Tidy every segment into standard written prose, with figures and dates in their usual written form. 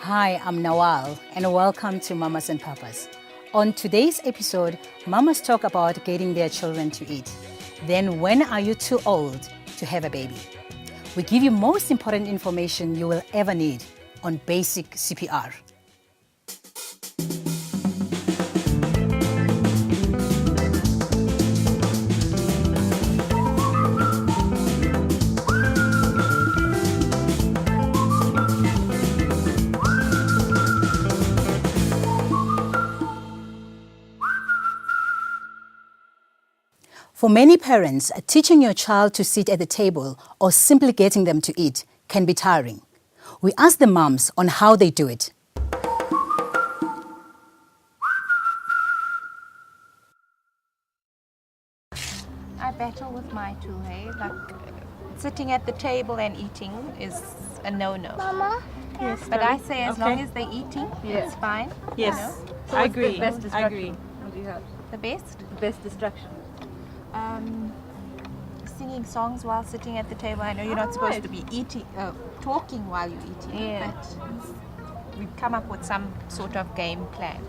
Hi, I'm Nawal and welcome to Mamas and Papas. On today's episode, mamas talk about getting their children to eat. Then when are you too old to have a baby? We give you most important information you will ever need on basic CPR. For many parents, teaching your child to sit at the table or simply getting them to eat can be tiring. We ask the moms on how they do it. I battle with my two, hey? Like, sitting at the table and eating is a no-no. Mama? Yes, But darling. I say as long as they're eating, it's fine. Yes, You know? I agree. The best I distraction? agree. What do you have? The best? The best distraction. Singing songs while sitting at the table. I know you're not supposed to be eating, talking while you're eating. Yeah. But we've come up with some sort of game plan.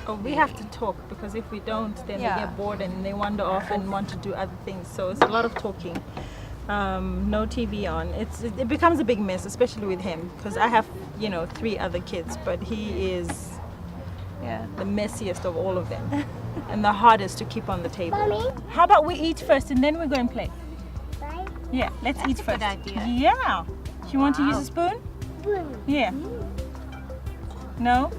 Oh, we have to talk because if we don't, then Yeah. they get bored and they wander off and want to do other things. So it's a lot of talking. No TV on. It becomes a big mess, especially with him, because I have 3 other kids, but he is Yeah. the messiest of all of them and the hardest to keep on the table. Mommy? How about we eat first and then we go and play? Bye. Yeah, let's eat a first. good idea. Yeah. Do you want to use a spoon? Boom. Yeah. No?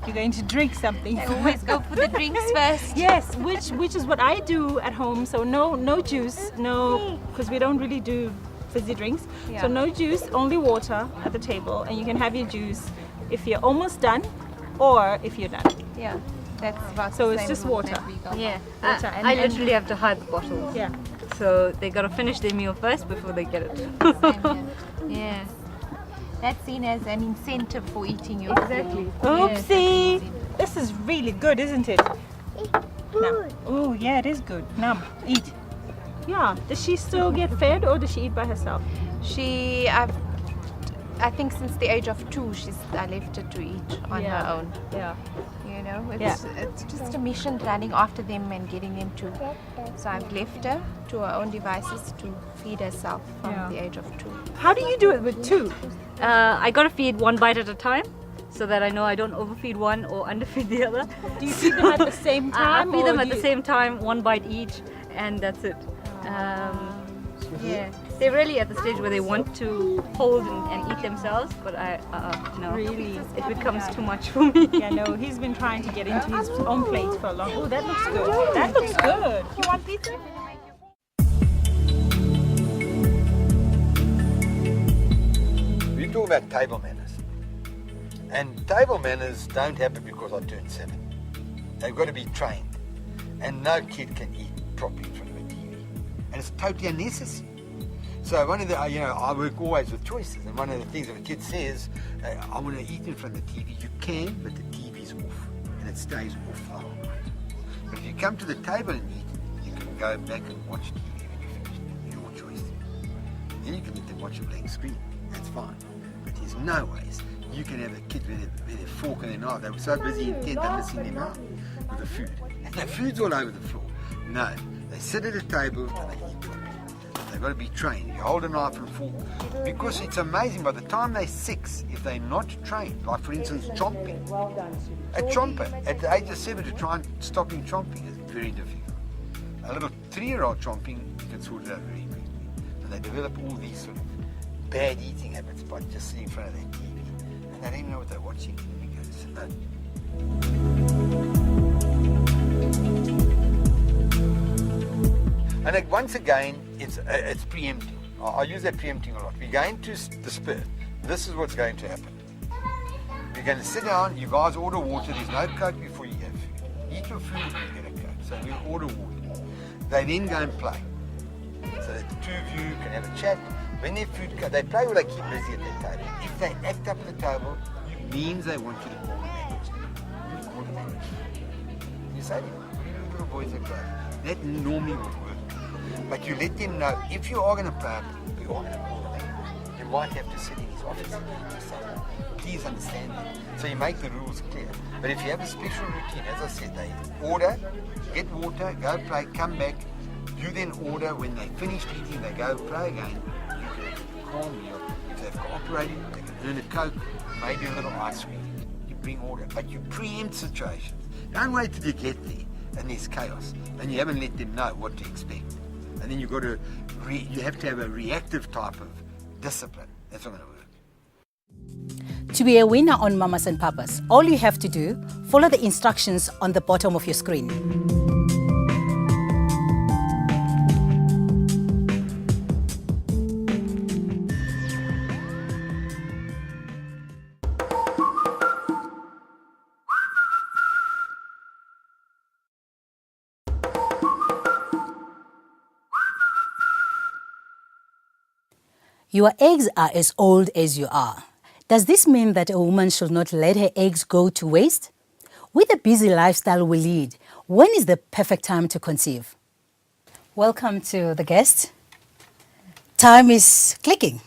You're going to drink something. I always go for the drinks first. Yes, which is what I do at home. So no juice, no, because we don't really do fizzy drinks. Yeah. So no juice, only water at the table, and you can have your juice if you're almost done, or if you're done. Yeah. That's about So the it's same just rule water. that we go by. Yeah. Water and- I and- literally have to hide the bottles. Yeah. So they gotta finish their meal first before they get it. Same here. Yeah. That's seen as an incentive for eating your Exactly. food. Oopsie. This is really good, isn't it? Nom. Food. Oh yeah, it is good. Nom. Eat. Yeah. Does she still get fed or does she eat by herself? I think since the age of 2, I left her to eat on Yeah. her own. Yeah. You know, Yeah. it's just a mission running after them and getting them to. So I've left her to her own devices to feed herself from Yeah. the age of 2. How do you do it with 2? I gotta feed one bite at a time so that I know I don't overfeed one or underfeed the other. Do you feed them at the same I time? feed or them do at the you- same time, one bite each, and that's it. Yeah, they're really at the stage where they want to hold and eat themselves, but no, Really? it becomes too much for me. Yeah, no, he's been trying to get into his own plate for a long. Oh, that looks good. That looks good. You want pizza? We talk about table manners. And table manners don't happen because I turned 7. They've got to be trained. And no kid can eat properly in front of a TV. And it's totally unnecessary. So one of the, I work always with choices. And one of the things if a kid says, I want to eat in front of the TV, you can, but the TV's off. And it stays off the whole night. But if you come to the table and eat, you can go back and watch TV when you're finished. Your choice. Then you can let them watch a blank screen. That's fine. But there's no ways you can have a kid with a fork and a knife. They were so busy intent they're missing their mouth with the food. And the food's all over the floor. No, they sit at a table and they eat properly. They've got to be trained. You hold a knife and fork. Because it's amazing, by the time they're 6, if they're not trained, like for instance chomping, a chomper at the age of 7 to try and stop him chomping is very difficult. A little 3-year-old chomping, you can sort it out very quickly. And they develop all these sort of bad eating habits by just sitting in front of their TV. And they don't even know what they're watching. And they go, slow. And like, once again, it's preempting. I use that preempting a lot. We're going to the spur. This is what's going to happen. You're going to sit down, you guys order water, there's no Coke before you have food. Eat your food and you get a Coke. So we'll order water. They then go and play. So that the two of you can have a chat. When their food comes, they play or they keep busy at their table. If they act up at the table, it means they want you to call the manager. You call the manager. You say to them, little boys that play. That normally would work. But you let them know, if you are going to play, you are going to call the manager. You might have to sit in his office. So please understand that. So you make the rules clear. But if you have a special routine, as I said, they order, get water, go play, come back. You then order. When they finished eating, they go play again. You can have a corn meal. If they've cooperated, they can earn a Coke, maybe a little ice cream. You bring order, but you preempt situations. Don't wait till you get there and there's chaos and you haven't let them know what to expect. And then you have to have a reactive type of discipline. That's not going to work. To be a winner on Mamas and Papas, all you have to do, follow the instructions on the bottom of your screen. Your eggs are as old as you are. Does this mean that a woman should not let her eggs go to waste? With the busy lifestyle we lead, when is the perfect time to conceive? Welcome to the guest. Time is clicking.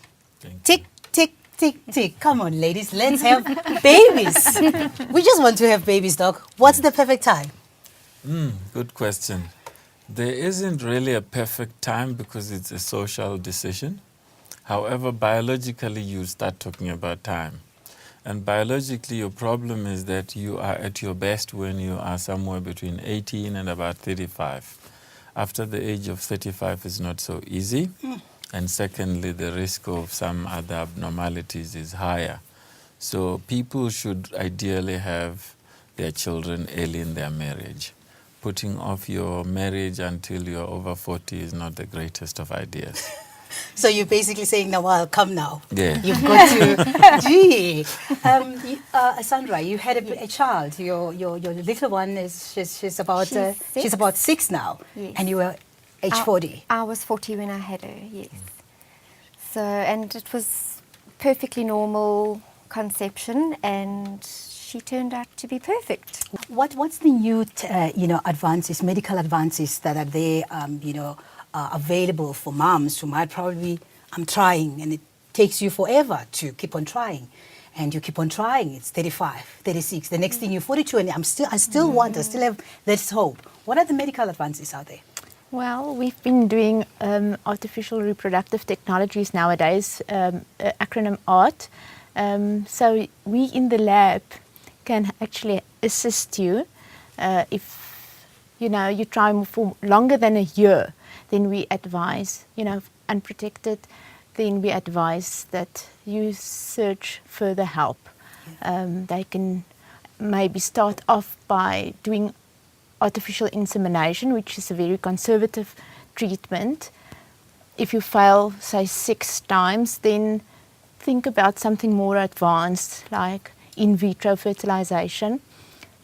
Tick, tick, tick, tick. Come on, ladies, let's have babies. We just want to have babies, Doc. What's the perfect time? Good question. There isn't really a perfect time because it's a social decision. However, biologically, you start talking about time. And biologically, your problem is that you are at your best when you are somewhere between 18 and about 35. After the age of 35 is not so easy. And secondly, the risk of some other abnormalities is higher. So people should ideally have their children early in their marriage. Putting off your marriage until you're over 40 is not the greatest of ideas. So you're basically saying, Nawal, come now. Yeah. You've got to. Gee. Sandra, you had a child. Your little one is she's about she's about 6 now. Yes. And you were age 40. I was 40 when I had her, yes. So, and it was perfectly normal conception, and she turned out to be perfect. What's the new advances, medical advances that are there available for moms who might probably, I'm trying, and it takes you forever to keep on trying. And you keep on trying, it's 35, 36, the next thing you're 42, and I still have this hope. What are the medical advances out there? Well, we've been doing artificial reproductive technologies nowadays, acronym ART. So we in the lab can actually assist you if you try for longer than a year. Then we advise, unprotected, then we advise that you search further help. They can maybe start off by doing artificial insemination, which is a very conservative treatment. If you fail, say 6 times, then think about something more advanced, like in vitro fertilization.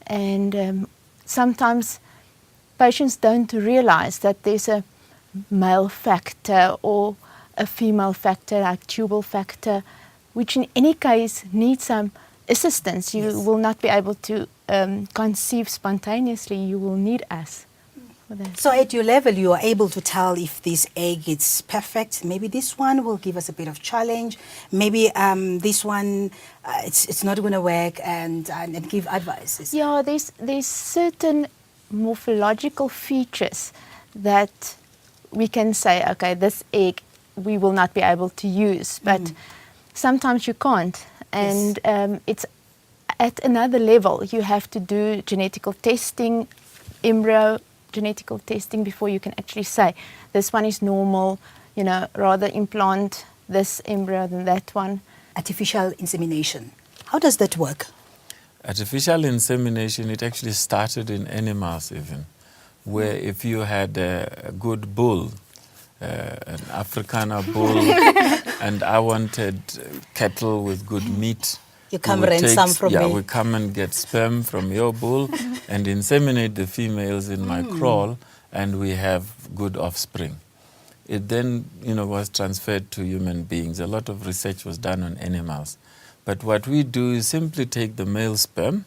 And sometimes patients don't realize that there's a male factor or a female factor, like tubal factor, which in any case needs some assistance. You will not be able to conceive spontaneously. You will need us for that. So at your level, you are able to tell if this egg is perfect. Maybe this one will give us a bit of challenge. Maybe this one, it's not going to work, and give advices. Yeah, there's certain morphological features that we can say, okay, this egg we will not be able to use, but sometimes you can't. And it's at another level. You have to do genetical testing, embryo genetical testing, before you can actually say, this one is normal, rather implant this embryo than that one. Artificial insemination. How does that work? Artificial insemination, it actually started in animals even, where if you had a good bull, an Afrikaner bull, and I wanted cattle with good meat. You come rent some from me. Yeah, we come and get sperm from your bull and inseminate the females in my kraal, and we have good offspring. It then, was transferred to human beings. A lot of research was done on animals. But what we do is simply take the male sperm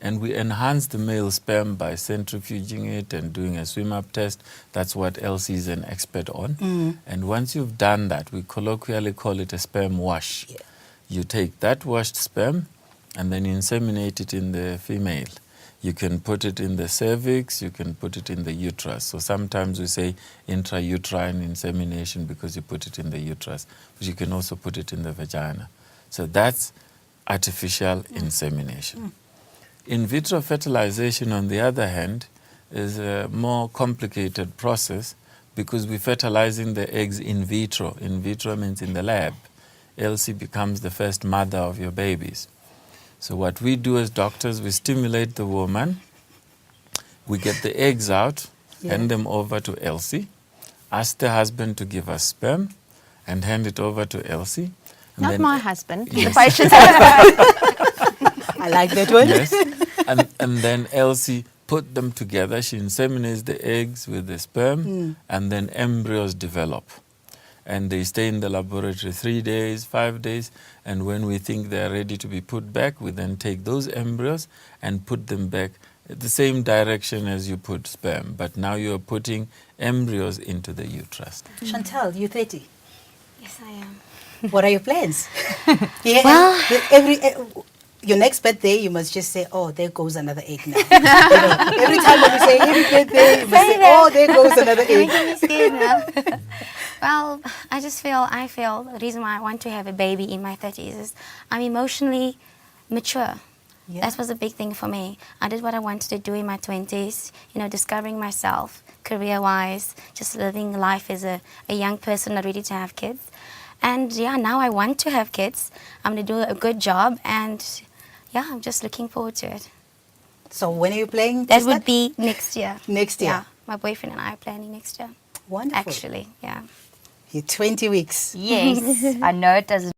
And we enhance the male sperm by centrifuging it and doing a swim-up test. That's what Elsie is an expert on. And once you've done that, we colloquially call it a sperm wash. Yeah. You take that washed sperm and then inseminate it in the female. You can put it in the cervix, you can put it in the uterus. So sometimes we say intrauterine insemination because you put it in the uterus, but you can also put it in the vagina. So that's artificial insemination. In vitro fertilization, on the other hand, is a more complicated process because we're fertilizing the eggs in vitro. In vitro means in the lab. Elsie becomes the first mother of your babies. So what we do as doctors, we stimulate the woman, we get the eggs out, hand them over to Elsie, ask the husband to give us sperm, and hand it over to Elsie. And Not my husband, the Yes. patient's husband. I like that one. Yes. And then Elsie put them together. She inseminates the eggs with the sperm, and then embryos develop. And they stay in the laboratory 3 days, 5 days, and when we think they are ready to be put back, we then take those embryos and put them back the same direction as you put sperm. But now you are putting embryos into the uterus. Chantal, you're 30. Yes, I am. What are your plans? Yeah, Well- your next birthday, you must just say, "Oh, there goes another egg now." You know, every time when you say every birthday, you must say, "Oh, there goes another egg." Making me scared now. Well, I feel the reason why I want to have a baby in my 30s is I'm emotionally mature. Yeah. That was a big thing for me. I did what I wanted to do in my 20s, discovering myself career-wise, just living life as a young person not ready to have kids. And yeah, now I want to have kids. I'm going to do a good job, and yeah, I'm just looking forward to it. So when are you playing? That would be next year. Next year. Yeah, my boyfriend and I are planning next year. Wonderful. Actually, yeah. You're 20 weeks. Yes, I know it doesn't